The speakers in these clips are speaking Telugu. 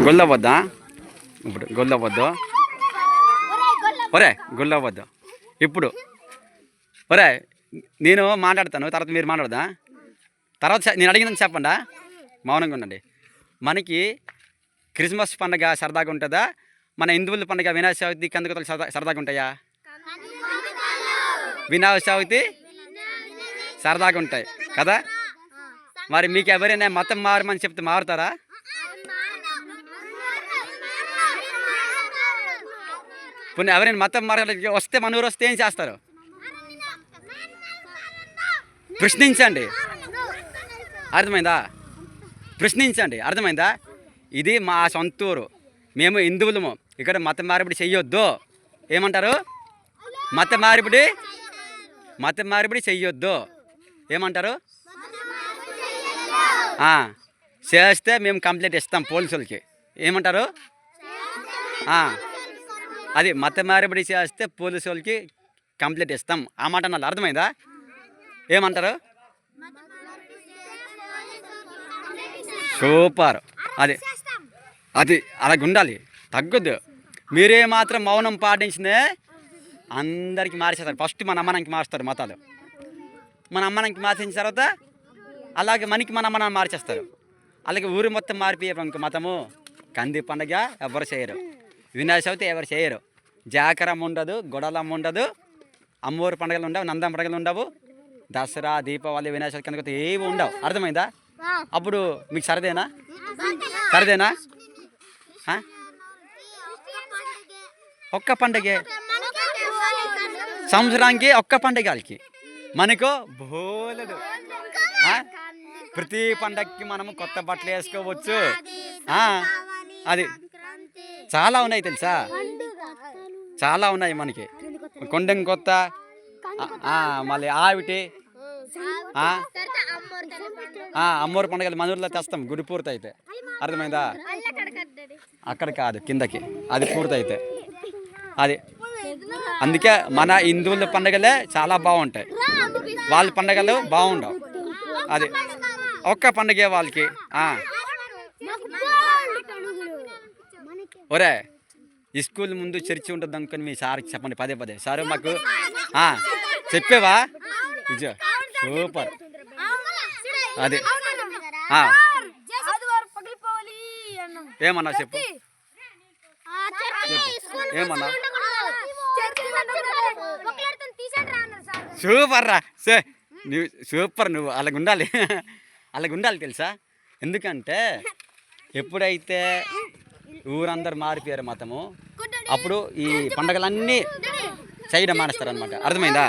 గొల్లవద్దా ఇప్పుడు గొల్లవద్దు ఒరే గొల్లవద్దు ఇప్పుడు ఒరే నేను మాట్లాడతాను తర్వాత మీరు మాట్లాడదా తర్వాత నేను అడిగినందుకు చెప్పండా మౌనంగా ఉండండి. మనకి క్రిస్మస్ పండుగ సరదాగా ఉంటుందా మన హిందువుల పండుగ వినాయక చవితి కందుకతలు సరదాగా ఉంటాయా? వినాయక చవితి సరదాగా ఉంటాయి కదా. మరి మీకు ఎవరైనా మతం మారమని చెప్తే మారుతారా? కొన్ని ఎవరైనా మతం మారాలి వస్తే మన ఊరు వస్తే ఏం చేస్తారు? ప్రశ్నించండి, అర్థమైందా? ప్రశ్నించండి, అర్థమైందా? ఇది మా సొంత ఊరు, మేము హిందువులము, ఇక్కడ మత మార్పిడి చెయ్యొద్దు. ఏమంటారు? మత మార్పిడి చెయ్యొద్దు ఏమంటారు? చేస్తే మేము కంప్లైంట్ ఇస్తాం పోలీసులకి. ఏమంటారు? అది మత మార్పిడి చేస్తే పోలీసు వాళ్ళకి కంప్లైంట్ ఇస్తాం. ఆ మాట అన్నారు, అర్థమైందా? ఏమంటారు? సూపర్. అది అది అలాగ ఉండాలి, తగ్గొద్దు. మీరే మాత్రం మౌనం పాటించినే అందరికీ మార్చేస్తారు. ఫస్ట్ మన అమ్మనానికి మారుస్తారు మతాలు, మన అమ్మనానికి మార్చిన తర్వాత అలాగే మనకి మన అమ్మనాన్ని మార్చేస్తారు. అలాగే ఊరు మొత్తం మారిపోయారు ఇంక మతము. కంది పండుగ ఎవరు చేయరు, వినాయక చవితి ఎవరు చేయరు, జాకరమ్మ ఉండదు, గొడవలమ్మ ఉండదు, అమ్మవారి పండుగలు ఉండవు, నందం పండుగలు ఉండవు, దసరా దీపావళి వినాయక చవితి కందుకతలు ఏవి ఉండవు. అర్థమైందా? అప్పుడు మీకు సరదేనా? ఒక్క పండగే సంవత్సరానికి, ఒక్క పండగ వాళ్ళకి. మనకు బోలెడు ప్రతి పండగకి మనము కొత్త బట్టలు వేసుకోవచ్చు. అది చాలా ఉన్నాయి తెలుసా, చాలా ఉన్నాయి మనకి. కొండం కొత్త, మళ్ళీ ఆవిటి, అమ్మోరు పండుగలు మన ఊర్లో తెస్తాం గుడి పూర్తి అయితే. అర్థమైందా? అక్కడ కాదు, కిందకి, అది పూర్తి అయితే. అది అందుకే మన హిందువుల పండుగలే చాలా బాగుంటాయి, వాళ్ళ పండుగలు బాగుండవు. అది ఒక్క పండుగ వాళ్ళకి. ఒరే ఈ స్కూల్ ముందు చర్చి ఉంటుంది అనుకుని మీ సార్కి చెప్పండి పదే పదే. సారు మాకు చెప్పేవా? విజయ్ సూపర్. అది ఏమన్నా చెప్పు, ఏమన్నా? సూపర్ రా, నువ్వు సూపర్. నువ్వు అలాగ ఉండాలి, అలాగ ఉండాలి తెలుసా? ఎందుకంటే ఎప్పుడైతే ఊరందరూ మారిపోయారు మతము, అప్పుడు ఈ పండగలన్నీ చేయడం మానేస్తారనమాట. అర్థమైందా?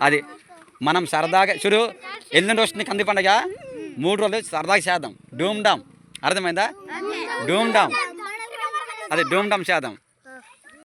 అది మనం సరదాగా చూడు, ఎల్లుండి వస్తుంది కంది పండగ, 3 రోజులు సరదాగా చేద్దాం, డూమ్ డామ్. అర్థమైందా? డూమ్ డామ్, అది డూమ్ డామ్ చేద్దాం.